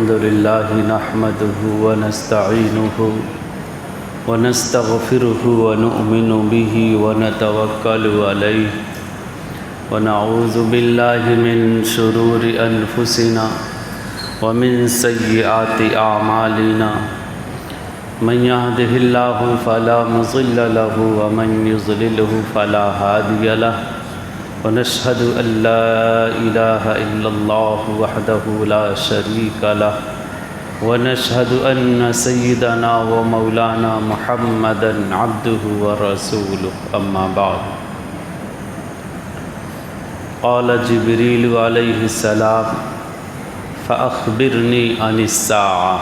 الحمد لله نحمده ونستعينه ونستغفره ونؤمن به ونتوكل عليه ونعوذ بالله من شرور أنفسنا ومن سيئات أعمالنا من يهده الله فلا مضل له ومن يضلله فلا هادي له ونشهد أن لا إله إلا الله وحده لا شريك له ونشهد أن سيدنا ومولانا محمدا عبده ورسوله أما بعد قال جبريل عليه السلام فأخبرني عن الساعة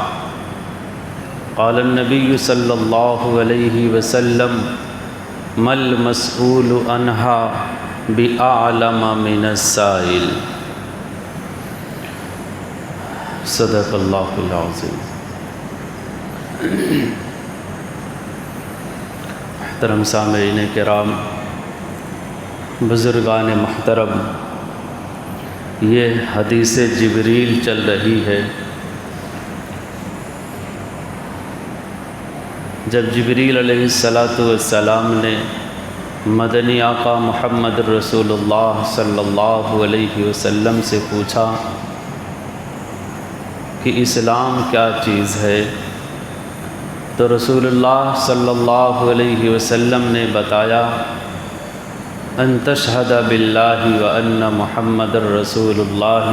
قال النبي صلى الله عليه وسلم ما المسؤول عنها بأعلم من السائل صدق اللہ العظیم۔ محترم سامعین کرام، بزرگان محترم، یہ حدیث جبریل چل رہی ہے۔ جب جبریل علیہ السلام نے مدنی آقا محمد رسول اللہ صلی اللہ علیہ وسلم سے پوچھا کہ اسلام کیا چیز ہے، تو رسول اللہ صلی اللہ علیہ وسلم نے بتایا ان تشہد باللہ وان محمد رسول اللہ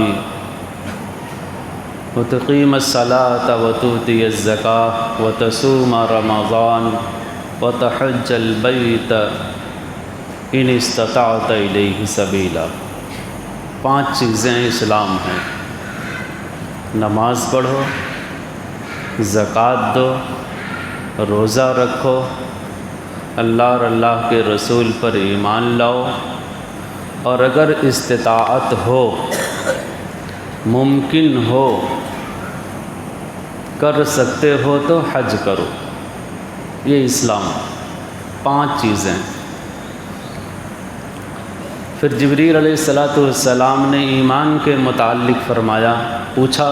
وتقیم الصلاۃ وتؤتی الزکاۃ وتصوم رمضان وتحج البیت ان استطعت الیہ سبیلا۔ 5 چیزیں اسلام ہیں: نماز پڑھو، زکوٰۃ دو، روزہ رکھو، اللہ اور اللہ کے رسول پر ایمان لاؤ، اور اگر استطاعت ہو، ممکن ہو، کر سکتے ہو تو حج کرو۔ یہ اسلام 5 چیزیں۔ پھر جبریل علیہ السلام نے ایمان کے متعلق فرمایا، پوچھا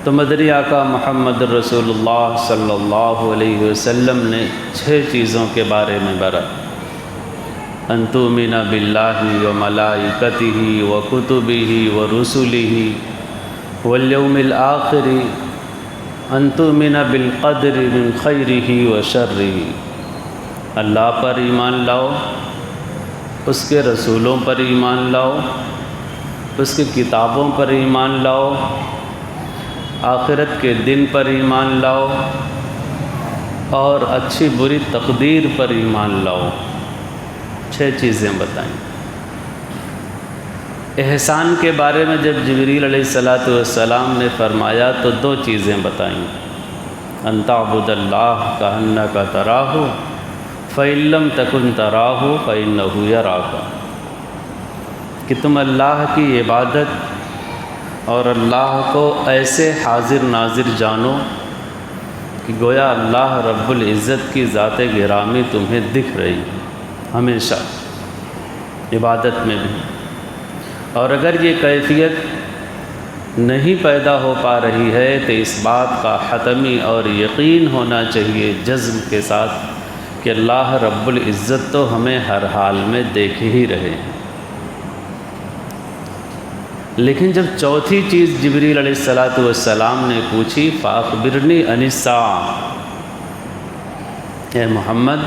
تو مدنی آقا محمد رسول اللہ صلی اللہ علیہ وسلم نے 6 چیزوں کے بارے میں ان تؤمن باللہ وملائکتہ وکتبہ ورسلہ والیوم الآخر ان تؤمن بالقدر من خیرہ وشرہ۔ اللہ پر ایمان لاؤ، اس کے رسولوں پر ایمان لاؤ، اس کی کتابوں پر ایمان لاؤ، آخرت کے دن پر ایمان لاؤ، اور اچھی بری تقدیر پر ایمان لاؤ۔ 6 چیزیں بتائیں۔ احسان کے بارے میں جب جبریل علیہ السلام نے فرمایا تو 2 چیزیں بتائیں: ان تعبد اللہ کأنک تراہ فإن لم تکن تراہ فإنہ یراک، کہ تم اللہ کی عبادت اور اللہ کو ایسے حاضر ناظر جانو کہ گویا اللہ رب العزت کی ذات گرامی تمہیں دکھ رہی ہے ہمیشہ عبادت میں بھی۔ اور اگر یہ کیفیت نہیں پیدا ہو پا رہی ہے تو اس بات کا حتمی اور یقین ہونا چاہیے جزم کے ساتھ کہ اللہ رب العزت تو ہمیں ہر حال میں دیکھ ہی رہے ہیں۔ لیکن جب چوتھی چیز جبریل علیہ السلام نے پوچھی، فاخبرنی عن الساعہ، اے محمد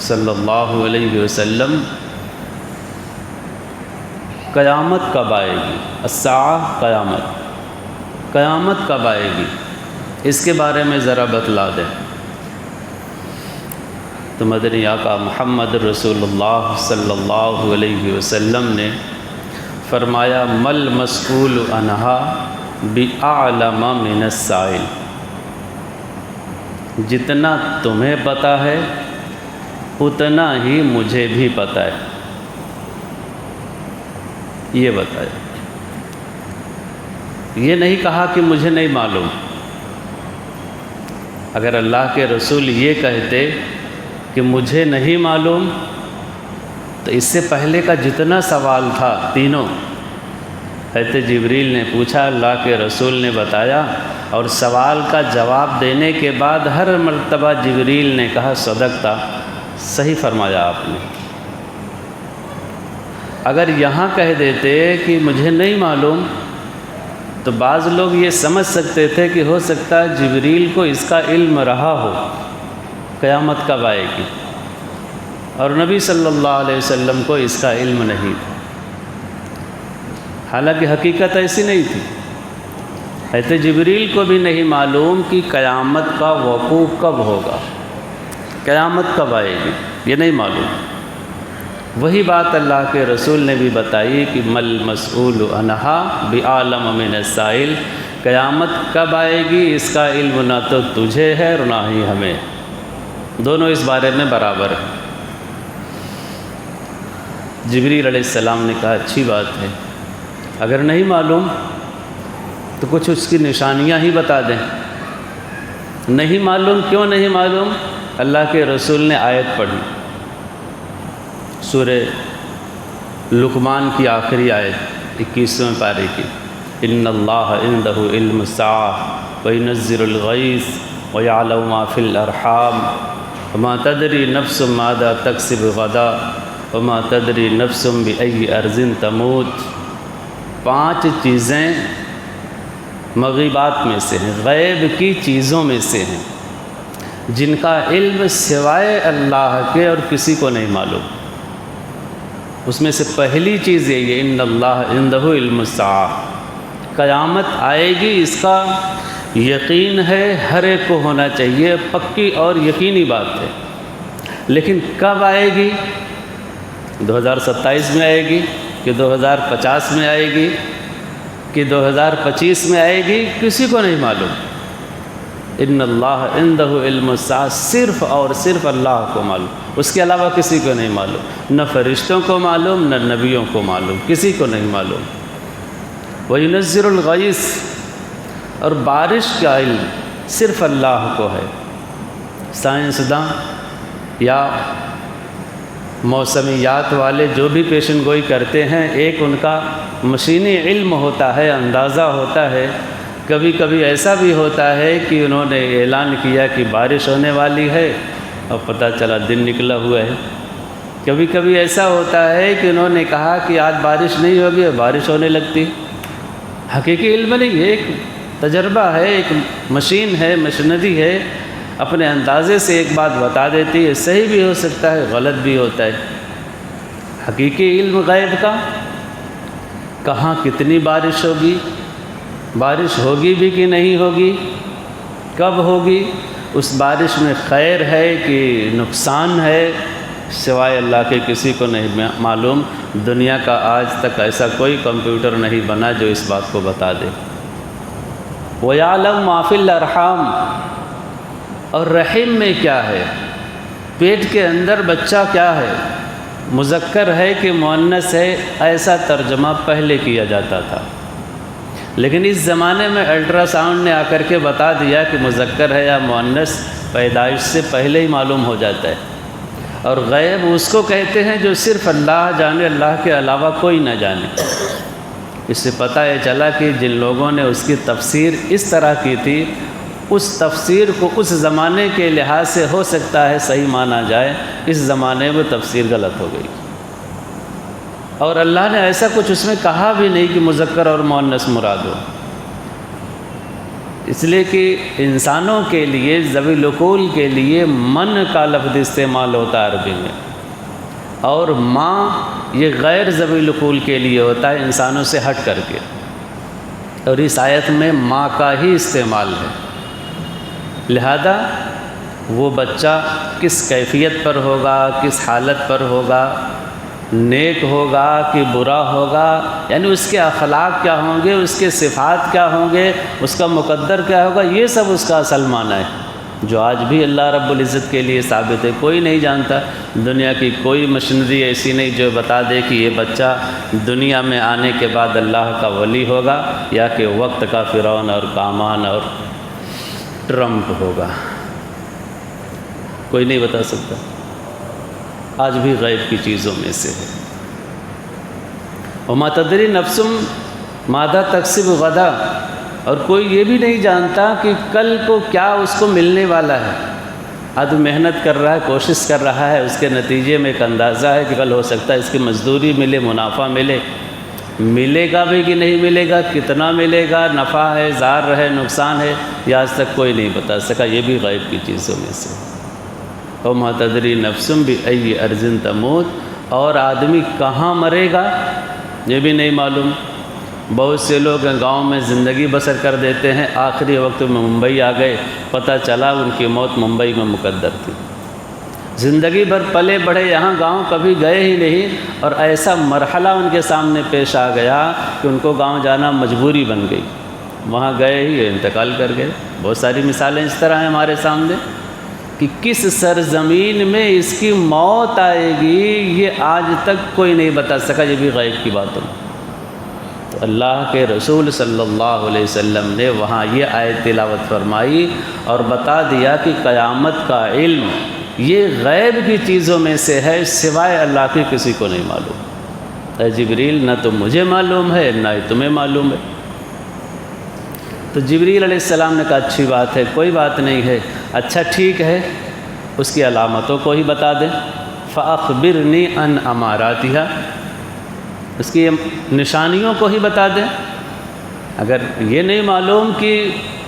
صلی اللہ علیہ وسلم، قیامت کب آئے گی؟ الساعہ قیامت کب آئے گی، اس کے بارے میں ذرا بتلا دیں۔ تو مدنی آقا محمد رسول اللہ صلی اللہ علیہ وسلم نے فرمایا، مل مسئول عنہا بأعلم من السائل، جتنا تمہیں پتہ ہے اتنا ہی مجھے بھی پتہ ہے۔ یہ بتایا، یہ نہیں کہا کہ مجھے نہیں معلوم۔ اگر اللہ کے رسول یہ کہتے کہ مجھے نہیں معلوم تو اس سے پہلے کا جتنا سوال تھا تینوں حضرت جبریل نے پوچھا، اللہ کے رسول نے بتایا، اور سوال کا جواب دینے کے بعد ہر مرتبہ جبریل نے کہا صدقتا، صحیح فرمایا آپ نے۔ اگر یہاں کہہ دیتے کہ مجھے نہیں معلوم تو بعض لوگ یہ سمجھ سکتے تھے کہ ہو سکتا ہے جبریل کو اس کا علم رہا ہو قیامت کب آئے گی، اور نبی صلی اللہ علیہ وسلم کو اس کا علم نہیں تھا۔ حالانکہ حقیقت ایسی نہیں تھی، حضرت جبریل کو بھی نہیں معلوم کہ قیامت کا وقوع کب ہوگا، قیامت کب آئے گی، یہ نہیں معلوم۔ وہی بات اللہ کے رسول نے بھی بتائی کہ مل مسئول عنہا بعالم من السائل، قیامت کب آئے گی اس کا علم نہ تو تجھے ہے اور نہ ہی ہمیں، دونوں اس بارے میں برابر ہیں۔ جبریل علیہ السلام نے کہا اچھی بات ہے، اگر نہیں معلوم تو کچھ اس کی نشانیاں ہی بتا دیں۔ نہیں معلوم، کیوں نہیں معلوم؟ اللہ کے رسول نے آیت پڑھی، سورہ لقمان کی آخری آیت 21ویں پارے کی، ان اللہ عندہ علم الساعۃ وینزل الغیث ویعلم ما فی الارحام وما تدری نفس ماذا تکسب غدا وما تدری نفس بأی ارض تموت۔ 5 چیزیں مغیبات میں سے ہیں، غیب کی چیزوں میں سے ہیں، جن کا علم سوائے اللہ کے اور کسی کو نہیں معلوم۔ اس میں سے پہلی چیز یہی ہے ان اللہ عندہ علم الساعۃ، قیامت آئے گی اس کا یقین ہے، ہر ایک کو ہونا چاہیے، پکی اور یقینی بات ہے۔ لیکن کب آئے گی؟ 2027 میں آئے گی کہ 2050 میں آئے گی کہ 2025 میں آئے گی، کسی کو نہیں معلوم۔ ان اللہ عندہ علم الساعۃ، صرف اور صرف اللہ کو معلوم، اس کے علاوہ کسی کو نہیں معلوم، نہ فرشتوں کو معلوم، نہ نبیوں کو معلوم، کسی کو نہیں معلوم۔ وَيُنَزِّلُ الْغَيْثَ، اور بارش کا علم صرف اللہ کو ہے۔ سائنسداں یا موسمیات والے جو بھی پیشن گوئی کرتے ہیں، ایک ان کا مشینی علم ہوتا ہے، اندازہ ہوتا ہے۔ کبھی کبھی ایسا بھی ہوتا ہے کہ انہوں نے اعلان کیا کہ بارش ہونے والی ہے اور پتہ چلا دن نکلا ہوا ہے۔ کبھی کبھی ایسا ہوتا ہے کہ انہوں نے کہا کہ آج بارش نہیں ہوگی اور بارش ہونے لگتی۔ حقیقی علم نہیں، یہ ایک تجربہ ہے، ایک مشین ہے، مشینری ہے، اپنے اندازے سے ایک بات بتا دیتی ہے، صحیح بھی ہو سکتا ہے، غلط بھی ہوتا ہے۔ حقیقی علم غیب کا، کہاں کتنی بارش ہوگی، بارش ہوگی بھی کہ نہیں ہوگی، کب ہوگی، اس بارش میں خیر ہے کہ نقصان ہے، سوائے اللہ کے کسی کو نہیں معلوم۔ دنیا کا آج تک ایسا کوئی کمپیوٹر نہیں بنا جو اس بات کو بتا دے۔ وَيَعْلَمُ مَا فِي الْأَرْحَامِ، اور رحم میں کیا ہے، پیٹ کے اندر بچہ کیا ہے، مذکر ہے کہ مؤنث ہے، ایسا ترجمہ پہلے کیا جاتا تھا، لیکن اس زمانے میں الٹرا ساؤنڈ نے آ کر کے بتا دیا کہ مذکر ہے یا مؤنث پیدائش سے پہلے ہی معلوم ہو جاتا ہے۔ اور غیب اس کو کہتے ہیں جو صرف اللہ جانے، اللہ کے علاوہ کوئی نہ جانے۔ اس سے پتہ یہ چلا کہ جن لوگوں نے اس کی تفسیر اس طرح کی تھی، اس تفسیر کو اس زمانے کے لحاظ سے ہو سکتا ہے صحیح مانا جائے، اس زمانے میں تفسیر غلط ہو گئی۔ اور اللہ نے ایسا کچھ اس میں کہا بھی نہیں کہ مذکر اور مؤنث مراد ہو، اس لیے کہ انسانوں کے لیے، ذوی العقول کے لیے من کا لفظ استعمال ہوتا ہے عربی میں، اور ماں یہ غیر ذوی العقول کے لیے ہوتا ہے، انسانوں سے ہٹ کر کے، اور اس آیت میں ماں کا ہی استعمال ہے۔ لہذا وہ بچہ کس کیفیت پر ہوگا، کس حالت پر ہوگا، نیک ہوگا کہ برا ہوگا، یعنی اس کے اخلاق کیا ہوں گے، اس کے صفات کیا ہوں گے، اس کا مقدر کیا ہوگا، یہ سب اس کا اصل معنی ہے، جو آج بھی اللہ رب العزت کے لیے ثابت ہے۔ کوئی نہیں جانتا، دنیا کی کوئی مشینری ایسی نہیں جو بتا دے کہ یہ بچہ دنیا میں آنے کے بعد اللہ کا ولی ہوگا یا کہ وقت کا فرعون اور کامان اور ٹرمپ ہوگا، کوئی نہیں بتا سکتا۔ آج بھی غیب کی چیزوں میں سے ہے۔ وما تدری نفس مادہ تکسب غدا، اور کوئی یہ بھی نہیں جانتا کہ کل کو کیا اس کو ملنے والا ہے۔ آدمی محنت کر رہا ہے، کوشش کر رہا ہے، اس کے نتیجے میں ایک اندازہ ہے کہ کل ہو سکتا ہے اس کی مزدوری ملے، منافع ملے، ملے گا بھی کہ نہیں ملے گا، کتنا ملے گا، نفع ہے، ضار ہے، نقصان ہے، یہ آج تک کوئی نہیں بتا سکا۔ یہ بھی غیب کی چیزوں میں سے۔ وَمَا تَدْرِي نَفْسٌ بِأَيِّ أَرْضٍ تَمُوتُ، اور آدمی کہاں مرے گا یہ بھی نہیں معلوم۔ بہت سے لوگ گاؤں میں زندگی بسر کر دیتے ہیں، آخری وقت میں ممبئی آ گئے، پتہ چلا ان کی موت ممبئی میں مقدر تھی۔ زندگی بھر پلے بڑھے یہاں، گاؤں کبھی گئے ہی نہیں، اور ایسا مرحلہ ان کے سامنے پیش آ گیا کہ ان کو گاؤں جانا مجبوری بن گئی، وہاں گئے ہی انتقال کر گئے۔ بہت ساری مثالیں اس طرح ہیں ہمارے سامنے کہ کس سرزمین میں اس کی موت آئے گی یہ آج تک کوئی نہیں بتا سکا، یہ بھی غیب کی باتوں۔ تو اللہ کے رسول صلی اللہ علیہ وسلم نے وہاں یہ آیت تلاوت فرمائی اور بتا دیا کہ قیامت کا علم یہ غیب کی چیزوں میں سے ہے، سوائے اللہ کے کسی کو نہیں معلوم۔ اے جبریل، نہ تو مجھے معلوم ہے نہ ہی تمہیں معلوم ہے۔ تو جبریل علیہ السلام نے کہا اچھی بات ہے، کوئی بات نہیں ہے، اچھا ٹھیک ہے، اس کی علامتوں کو ہی بتا دیں۔ فَأَخْبِرْنِي عَنْ أَمَارَاتِهَا، اس کی نشانیوں کو ہی بتا دیں۔ اگر یہ نہیں معلوم کہ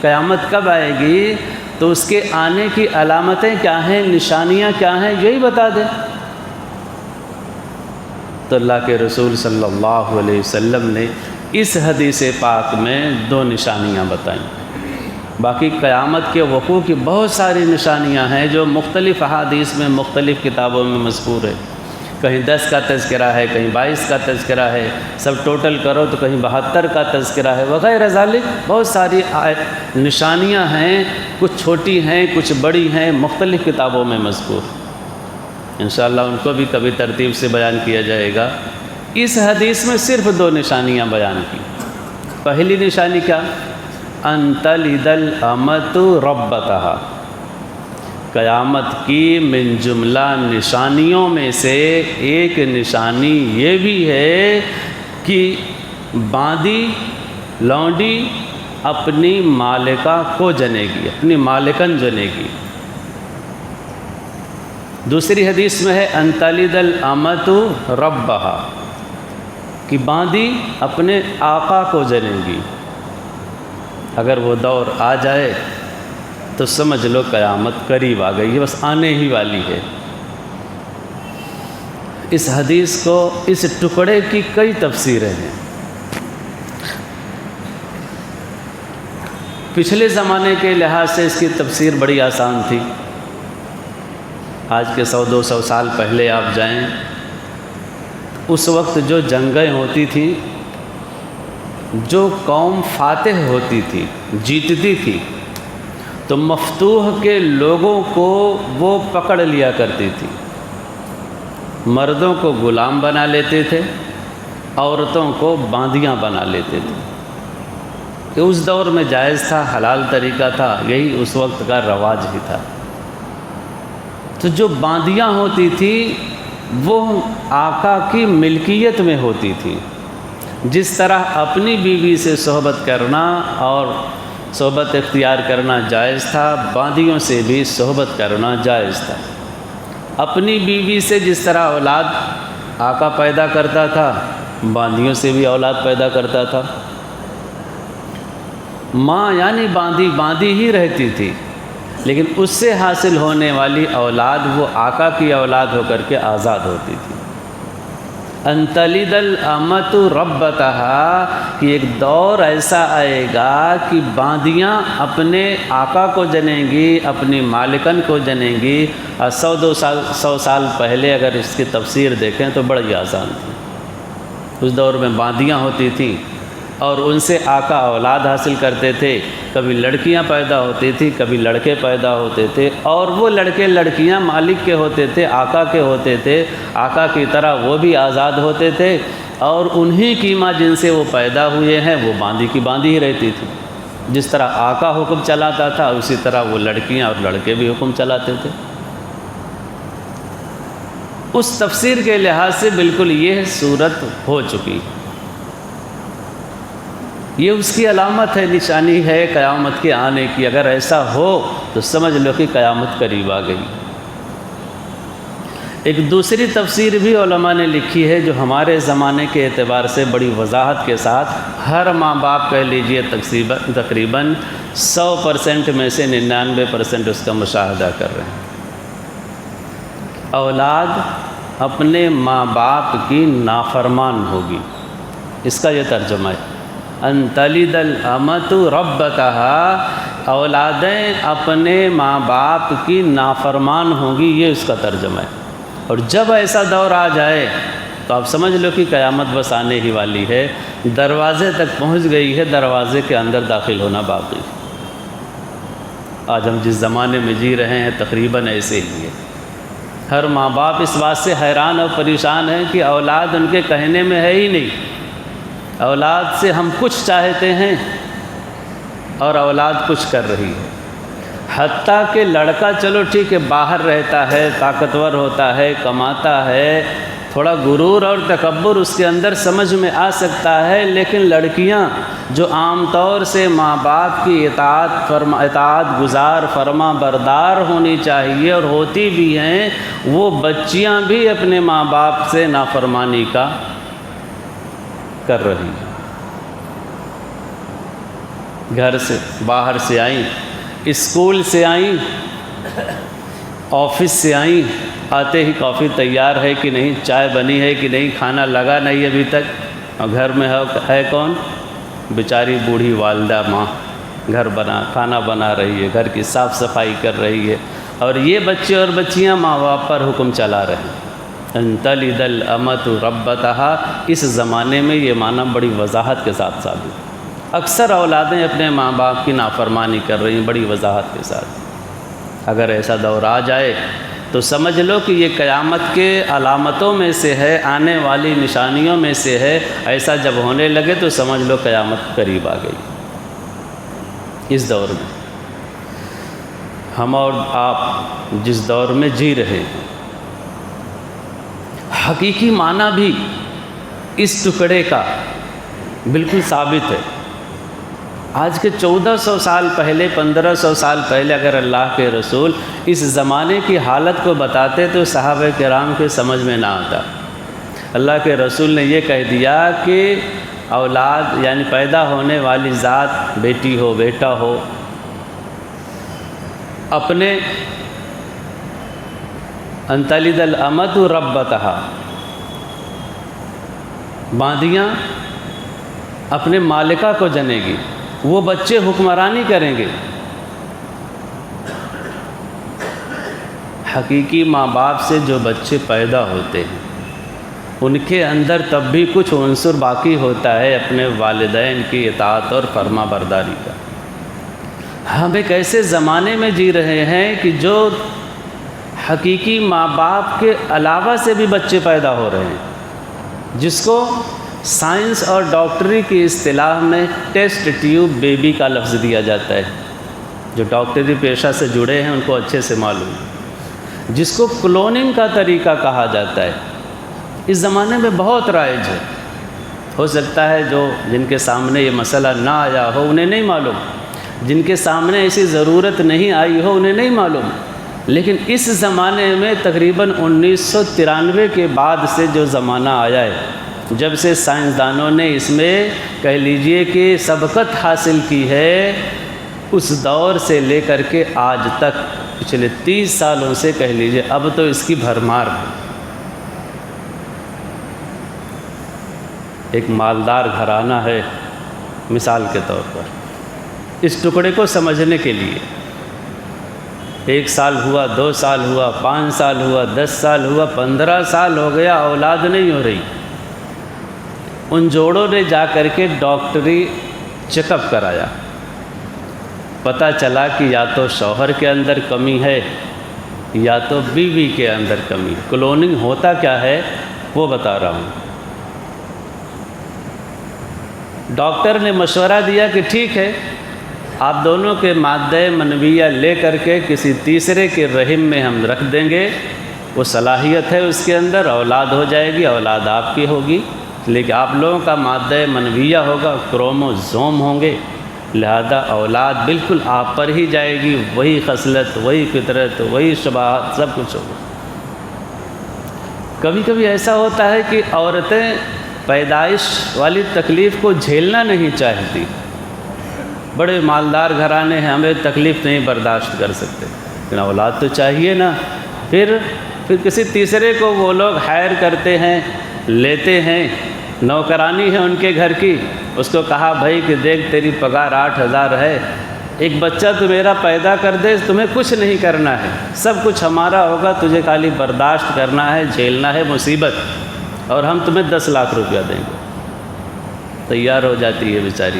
قیامت کب آئے گی تو اس کے آنے کی علامتیں کیا ہیں، نشانیاں کیا ہیں، یہی بتا دیں۔ تو اللہ کے رسول صلی اللہ علیہ وسلم نے اس حدیث پاک میں 2 نشانیاں بتائیں۔ باقی قیامت کے وقوع کی بہت ساری نشانیاں ہیں جو مختلف احادیث میں، مختلف کتابوں میں مذکور ہے۔ کہیں 10 کا تذکرہ ہے، کہیں 22 کا تذکرہ ہے، سب ٹوٹل کرو تو کہیں 72 کا تذکرہ ہے، وغیرہ ذالک بہت ساری نشانیاں ہیں، کچھ چھوٹی ہیں، کچھ بڑی ہیں، مختلف کتابوں میں مذکور۔ انشاءاللہ ان کو بھی کبھی ترتیب سے بیان کیا جائے گا۔ اس حدیث میں صرف 2 نشانیاں بیان کی۔ پہلی نشانی کیا؟ ان تلد الامۃ ربتہا، قیامت کی من جملہ نشانیوں میں سے ایک نشانی یہ بھی ہے کہ باندی لونڈی اپنی مالکہ کو جنے گی، اپنی مالکن جنے گی۔ دوسری حدیث میں ہے ان تلد الامۃ ربہا، کہ باندی اپنے آقا کو جنے گی۔ اگر وہ دور آ جائے تو سمجھ لو قیامت قریب آ گئی ہے، بس آنے ہی والی ہے۔ اس حدیث کو، اس ٹکڑے کی کئی تفسیریں ہیں۔ پچھلے زمانے کے لحاظ سے اس کی تفسیر بڑی آسان تھی۔ آج کے 100-200 سال پہلے آپ جائیں، اس وقت جو جنگیں ہوتی تھیں، جو قوم فاتح ہوتی تھی، جیتتی تھی، تو مفتوح کے لوگوں کو وہ پکڑ لیا کرتی تھی۔ مردوں کو غلام بنا لیتے تھے، عورتوں کو باندیاں بنا لیتے تھے۔ کہ اس دور میں جائز تھا، حلال طریقہ تھا، یہی اس وقت کا رواج ہی تھا۔ تو جو باندیاں ہوتی تھی وہ آقا کی ملکیت میں ہوتی تھی۔ جس طرح اپنی بیوی سے صحبت کرنا اور صحبت اختیار کرنا جائز تھا، باندیوں سے بھی صحبت کرنا جائز تھا۔ اپنی بیوی سے جس طرح اولاد آقا پیدا کرتا تھا، باندیوں سے بھی اولاد پیدا کرتا تھا۔ ماں یعنی باندی ہی رہتی تھی، لیکن اس سے حاصل ہونے والی اولاد وہ آقا کی اولاد ہو کر کے آزاد ہوتی تھی۔ ان تلد الامۃ ربتہا، کہ ایک دور ایسا آئے گا کہ باندیاں اپنے آقا کو جنیں گی، اپنی مالکن کو جنیں گی۔ 100 سال پہلے اگر اس کی تفسیر دیکھیں تو بڑی آسان تھی۔ اس دور میں باندیاں ہوتی تھیں اور ان سے آقا اولاد حاصل کرتے تھے۔ کبھی لڑکیاں پیدا ہوتی تھیں، کبھی لڑکے پیدا ہوتے تھے، اور وہ لڑکے لڑکیاں مالک کے ہوتے تھے، آقا کے ہوتے تھے، آقا کی طرح وہ بھی آزاد ہوتے تھے، اور انہی کی ماں جن سے وہ پیدا ہوئے ہیں وہ باندی کی باندی ہی رہتی تھی۔ جس طرح آقا حکم چلاتا تھا اسی طرح وہ لڑکیاں اور لڑکے بھی حکم چلاتے تھے۔ اس تفسیر کے لحاظ سے بالکل یہ صورت ہو چکی۔ یہ اس کی علامت ہے، نشانی ہے قیامت کے آنے کی۔ اگر ایسا ہو تو سمجھ لو کہ قیامت قریب آ گئی۔ ایک دوسری تفسیر بھی علماء نے لکھی ہے جو ہمارے زمانے کے اعتبار سے بڑی وضاحت کے ساتھ ہر ماں باپ کہہ لیجئے تقریباً 100% میں سے 99% اس کا مشاہدہ کر رہے ہیں۔ اولاد اپنے ماں باپ کی نافرمان ہوگی، اس کا یہ ترجمہ ہے، ان تلد الامۃ ربتہا، اولادیں اپنے ماں باپ کی نافرمان ہوں گی، یہ اس کا ترجمہ ہے۔ اور جب ایسا دور آ جائے تو آپ سمجھ لو کہ قیامت بس آنے ہی والی ہے، دروازے تک پہنچ گئی ہے، دروازے کے اندر داخل ہونا باقی۔ آج ہم جس زمانے میں جی رہے ہیں تقریباً ایسے ہی ہے۔ ہر ماں باپ اس بات سے حیران اور پریشان ہیں کہ اولاد ان کے کہنے میں ہے ہی نہیں۔ اولاد سے ہم کچھ چاہتے ہیں اور اولاد کچھ کر رہی ہے۔ حتیٰ کہ لڑکا چلو ٹھیک ہے باہر رہتا ہے، طاقتور ہوتا ہے، کماتا ہے، تھوڑا غرور اور تکبر اس کے اندر سمجھ میں آ سکتا ہے، لیکن لڑکیاں جو عام طور سے ماں باپ کی اطاعت گزار فرما بردار ہونی چاہیے اور ہوتی بھی ہیں، وہ بچیاں بھی اپنے ماں باپ سے نافرمانی کا کر رہی ہیں۔ گھر سے باہر سے آئیں، اسکول سے آئیں، آفس سے آئیں، آتے ہی کافی تیار ہے کہ نہیں، چائے بنی ہے کہ نہیں، کھانا لگا نہیں ابھی تک، اور گھر میں ہے کون؟ بیچاری بوڑھی والدہ ماں کھانا بنا رہی ہے، گھر کی صاف صفائی کر رہی ہے، اور یہ بچے اور بچیاں ماں باپ پر حکم چلا رہے ہیں۔ ان تلد الامۃ ربتہا، اس زمانے میں یہ معنی بڑی وضاحت کے ساتھ ثابت۔ اکثر اولادیں اپنے ماں باپ کی نافرمانی کر رہی ہیں بڑی وضاحت کے ساتھ۔ اگر ایسا دور آ جائے تو سمجھ لو کہ یہ قیامت کے علامتوں میں سے ہے، آنے والی نشانیوں میں سے ہے۔ ایسا جب ہونے لگے تو سمجھ لو قیامت قریب آ گئی۔ اس دور میں ہم اور آپ جس دور میں جی رہے ہیں، حقیقی معنی بھی اس ٹکڑے کا بالکل ثابت ہے۔ آج کے 1400 سال پہلے، 1500 سال پہلے اگر اللہ کے رسول اس زمانے کی حالت کو بتاتے تو صحابہ کرام کے سمجھ میں نہ آتا۔ اللہ کے رسول نے یہ کہہ دیا کہ اولاد یعنی پیدا ہونے والی ذات، بیٹی ہو بیٹا ہو، اپنے ان تلد الامۃ ربتہا، باندیاں اپنے مالکہ کو جنے گی، وہ بچے حکمرانی کریں گے۔ حقیقی ماں باپ سے جو بچے پیدا ہوتے ہیں ان کے اندر تب بھی کچھ عنصر باقی ہوتا ہے اپنے والدین کی اطاعت اور فرما برداری کا۔ ہم ایک ایسے زمانے میں جی رہے ہیں کہ جو حقیقی ماں باپ کے علاوہ سے بھی بچے پیدا ہو رہے ہیں، جس کو سائنس اور ڈاکٹری کی اصطلاح میں ٹیسٹ ٹیوب بیبی کا لفظ دیا جاتا ہے۔ جو ڈاکٹری پیشہ سے جڑے ہیں ان کو اچھے سے معلوم ہے، جس کو کلوننگ کا طریقہ کہا جاتا ہے۔ اس زمانے میں بہت رائج ہے۔ ہو سکتا ہے جن کے سامنے یہ مسئلہ نہ آیا ہو انہیں نہیں معلوم، جن کے سامنے ایسی ضرورت نہیں آئی ہو انہیں نہیں معلوم، لیکن اس زمانے میں تقریباً 1993 کے بعد سے جو زمانہ آیا ہے، جب سے سائنسدانوں نے اس میں کہہ لیجئے کہ سبقت حاصل کی ہے، اس دور سے لے کر کے آج تک پچھلے 30 سالوں سے کہہ لیجئے اب تو اس کی بھرمار ہے۔ ایک مالدار گھرانہ ہے مثال کے طور پر، اس ٹکڑے کو سمجھنے کے لیے 1 سال ہوا، 2 سال ہوا، 5 سال ہوا، 10 سال ہوا، 15 سال ہو گیا، اولاد نہیں ہو رہی۔ ان جوڑوں نے جا کر کے ڈاکٹری چیک اپ کرایا، پتہ چلا کہ یا تو شوہر کے اندر کمی ہے یا تو بیوی کے اندر کمی ہے۔ کلوننگ ہوتا کیا ہے وہ بتا رہا ہوں۔ ڈاکٹر نے مشورہ دیا کہ ٹھیک ہے، آپ دونوں کے مادہ منویہ لے کر کے کسی تیسرے کے رحم میں ہم رکھ دیں گے، وہ صلاحیت ہے اس کے اندر، اولاد ہو جائے گی، اولاد آپ کی ہوگی، لیکن آپ لوگوں کا مادہ منویہ ہوگا، کروموزوم ہوں گے، لہذا اولاد بالکل آپ پر ہی جائے گی، وہی خصلت، وہی فطرت، وہی شباہت، سب کچھ ہوگا۔ کبھی کبھی ایسا ہوتا ہے کہ عورتیں پیدائش والی تکلیف کو جھیلنا نہیں چاہتی، بڑے مالدار گھرانے ہیں، ہمیں تکلیف نہیں برداشت کر سکتے، لیکن اولاد تو چاہیے نا۔ پھر کسی تیسرے کو وہ لوگ ہائر کرتے ہیں، لیتے ہیں، نوکرانی ہے ان کے گھر کی، اس کو کہا بھائی کہ دیکھ تیری پگار 8,000 ہے، ایک بچہ تو میرا پیدا کر دے، تمہیں کچھ نہیں کرنا ہے، سب کچھ ہمارا ہوگا، تجھے خالی برداشت کرنا ہے، جھیلنا ہے مصیبت، اور ہم تمہیں 10 لاکھ روپیہ دیں گے۔ تیار ہو جاتی ہے بیچاری۔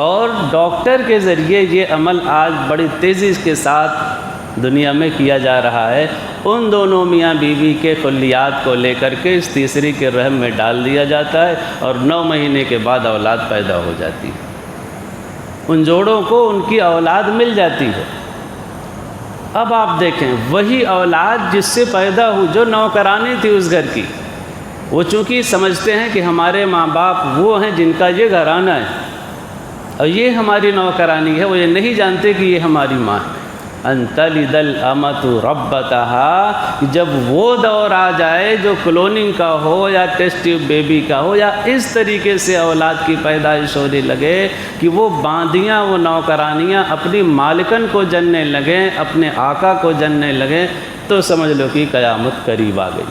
اور ڈاکٹر کے ذریعے یہ عمل آج بڑی تیزی کے ساتھ دنیا میں کیا جا رہا ہے، ان دونوں میاں بیوی کے خلیات کو لے کر کے اس تیسری کے رحم میں ڈال دیا جاتا ہے، اور 9 مہینے کے بعد اولاد پیدا ہو جاتی ہے، ان جوڑوں کو ان کی اولاد مل جاتی ہے۔ اب آپ دیکھیں وہی اولاد جس سے پیدا ہوئی، جو نوکرانی تھی اس گھر کی، وہ چونکہ سمجھتے ہیں کہ ہمارے ماں باپ وہ ہیں جن کا یہ گھرانہ ہے اور یہ ہماری نوکرانی ہے، وہ یہ نہیں جانتے کہ یہ ہماری ماں ہے۔ ان تلد الامۃ ربتہا، جب وہ دور آ جائے جو کلوننگ کا ہو یا ٹیسٹ ٹیوب بیبی کا ہو، یا اس طریقے سے اولاد کی پیدائش ہونے لگے کہ وہ باندیاں، وہ نوکرانیاں اپنی مالکن کو جننے لگیں، اپنے آقا کو جننے لگیں، تو سمجھ لو کہ قیامت قریب آ گئی۔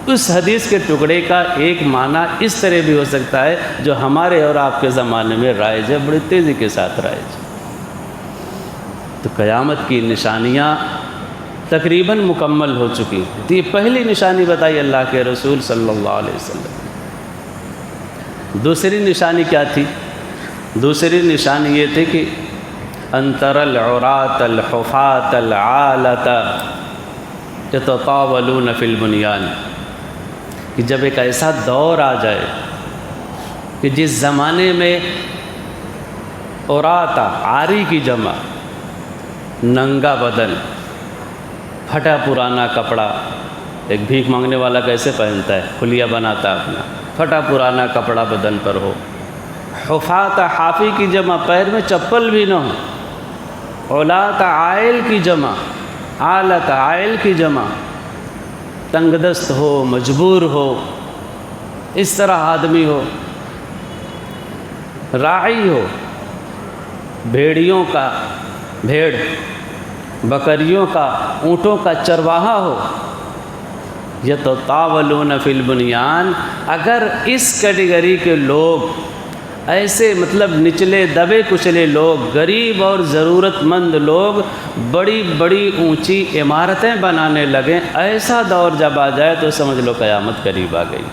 اس حدیث کے ٹکڑے کا ایک معنی اس طرح بھی ہو سکتا ہے جو ہمارے اور آپ کے زمانے میں رائج ہے، بڑی تیزی کے ساتھ رائج ہے۔ تو قیامت کی نشانیاں تقریباً مکمل ہو چکی ہیں۔ تو یہ پہلی نشانی بتائی اللہ کے رسول صلی اللہ علیہ وسلم۔ دوسری نشانی کیا تھی؟ دوسری نشانی یہ تھی کہ ان تری العراة الحفاة العالة یتطاولون فی البنیان، کہ جب ایک ایسا دور آ جائے کہ جس زمانے میں عراتا، عاری کی جمع، ننگا بدن، پھٹا پرانا کپڑا، ایک بھیک مانگنے والا کیسے پہنتا ہے، خلیہ بناتا ہے اپنا، پھٹا پرانا کپڑا بدن پر ہو، حفاۃ، حافی کی جمع، پیر میں چپل بھی نہ ہو، علاۃ، عائل کی جمع، عالت، عائل کی جمع، تنگ دست ہو، مجبور ہو، اس طرح آدمی ہو، راعی ہو، بھیڑیوں کا، بھیڑ بکریوں کا، اونٹوں کا چرواہا ہو، یتطاولون فی البنیان، اگر اس کیٹیگری کے لوگ، ایسے مطلب نچلے دبے کچلے لوگ، غریب اور ضرورت مند لوگ بڑی بڑی اونچی عمارتیں بنانے لگیں، ایسا دور جب آ جائے تو سمجھ لو قیامت قریب آ گئی۔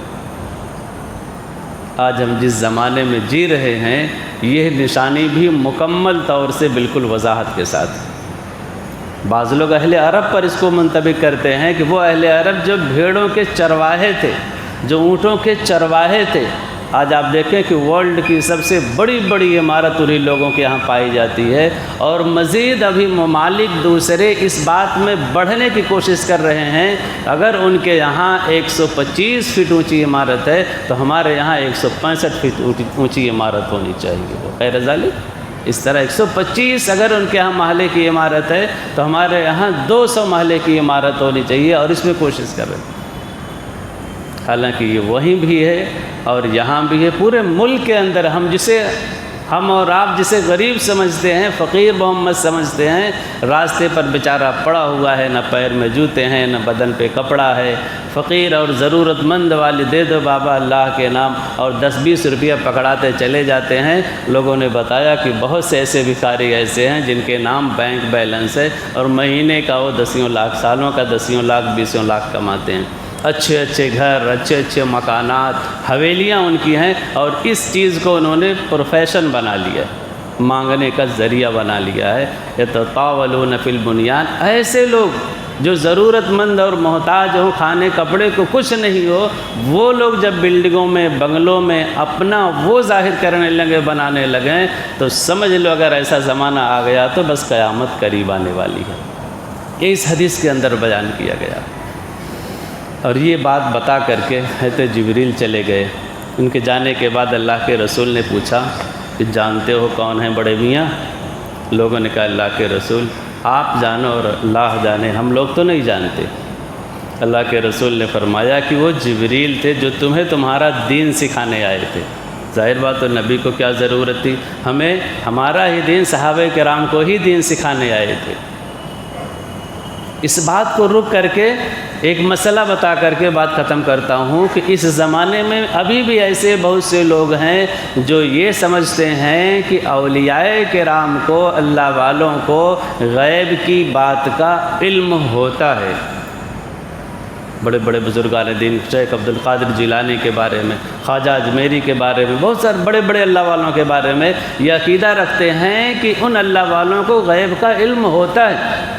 آج ہم جس زمانے میں جی رہے ہیں، یہ نشانی بھی مکمل طور سے بالکل وضاحت کے ساتھ۔ بعض لوگ اہل عرب پر اس کو منطبق کرتے ہیں کہ وہ اہل عرب جو بھیڑوں کے چرواہے تھے، جو اونٹوں کے چرواہے تھے۔ آج آپ دیکھیں کہ ورلڈ کی سب سے بڑی بڑی عمارت انہی لوگوں کے یہاں پائی جاتی ہے، اور مزید ابھی ممالک دوسرے اس بات میں بڑھنے کی کوشش کر رہے ہیں، اگر ان کے یہاں 125 فٹ اونچی عمارت ہے تو ہمارے یہاں 165 فٹ اونچی عمارت ہونی چاہیے۔ وہ غیر ذالک، اس طرح 125 اگر ان کے یہاں محلے کی عمارت ہے تو ہمارے یہاں 200 محلے کی عمارت ہونی چاہیے، اور اس میں کوشش کر رہے ہیں۔ حالانکہ یہ وہیں بھی ہے اور یہاں بھی ہے، پورے ملک کے اندر ہم اور آپ جسے غریب سمجھتے ہیں، فقیر محمد سمجھتے ہیں، راستے پر بیچارہ پڑا ہوا ہے، نہ پیر میں جوتے ہیں، نہ بدن پہ کپڑا ہے، فقیر اور ضرورت مند والے دے دو بابا اللہ کے نام، اور 10-20 روپیہ پکڑاتے چلے جاتے ہیں۔ لوگوں نے بتایا کہ بہت سے ایسے بھکاری ایسے ہیں جن کے نام بینک بیلنس ہے، اور مہینے کا وہ 10 لاکھ، سالوں کا 10 لاکھ 20 لاکھ کماتے ہیں، اچھے اچھے گھر، اچھے اچھے مکانات، حویلیاں ان کی ہیں، اور اس چیز کو انہوں نے پروفیشن بنا لیا، مانگنے کا ذریعہ بنا لیا ہے۔ یتطاولون فی البنیان، ایسے لوگ جو ضرورت مند اور محتاج ہوں، کھانے کپڑے کو کچھ نہیں ہو، وہ لوگ جب بلڈنگوں میں، بنگلوں میں اپنا وہ ظاہر کرنے لگے، بنانے لگیں، تو سمجھ لو اگر ایسا زمانہ آ گیا تو بس قیامت قریب آنے والی ہے۔ یہ اس حدیث کے اندر بیان کیا گیا۔ اور یہ بات بتا کر کے حضرت جبریل چلے گئے۔ ان کے جانے کے بعد اللہ کے رسول نے پوچھا کہ جانتے ہو کون ہیں بڑے میاں؟ لوگوں نے کہا اللہ کے رسول آپ جانو اور اللہ جانے، ہم لوگ تو نہیں جانتے۔ اللہ کے رسول نے فرمایا کہ وہ جبریل تھے جو تمہیں تمہارا دین سکھانے آئے تھے۔ ظاہر بات تو نبی کو کیا ضرورت تھی، ہمیں ہمارا ہی دین، صحابہ کرام کو ہی دین سکھانے آئے تھے۔ اس بات کو رک کر کے ایک مسئلہ بتا کر کے بات ختم کرتا ہوں کہ اس زمانے میں ابھی بھی ایسے بہت سے لوگ ہیں جو یہ سمجھتے ہیں کہ اولیاء کرام کو، اللہ والوں کو غیب کی بات کا علم ہوتا ہے۔ بڑے بڑے بزرگان دین، شیخ عبد القادر جیلانی کے بارے میں، خواجہ اجمیری کے بارے میں، بہت سارے بڑے بڑے اللہ والوں کے بارے میں یہ عقیدہ رکھتے ہیں کہ ان اللہ والوں کو غیب کا علم ہوتا ہے۔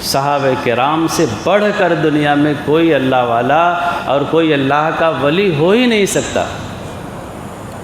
صحابہ کرام سے بڑھ کر دنیا میں کوئی اللہ والا اور کوئی اللہ کا ولی ہو ہی نہیں سکتا۔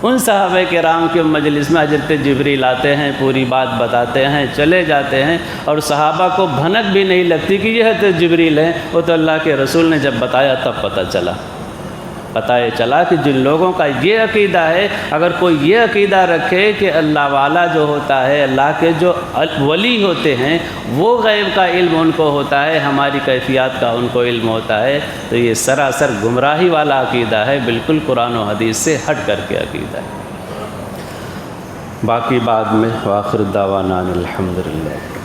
ان صحابہ کرام کے مجلس میں حضرت جبریل آتے ہیں، پوری بات بتاتے ہیں، چلے جاتے ہیں، اور صحابہ کو بھنک بھی نہیں لگتی کہ یہ حضرت جبریل ہیں۔ وہ تو اللہ کے رسول نے جب بتایا تب پتہ چلا کہ جن لوگوں کا یہ عقیدہ ہے، اگر کوئی یہ عقیدہ رکھے کہ اللہ والا جو ہوتا ہے، اللہ کے جو ولی ہوتے ہیں، وہ غیب کا علم ان کو ہوتا ہے، ہماری کیفیات کا ان کو علم ہوتا ہے، تو یہ سراسر گمراہی والا عقیدہ ہے، بالکل قرآن و حدیث سے ہٹ کر کے عقیدہ ہے۔ باقی بعد میں وآخر دعوانا الحمدللہ۔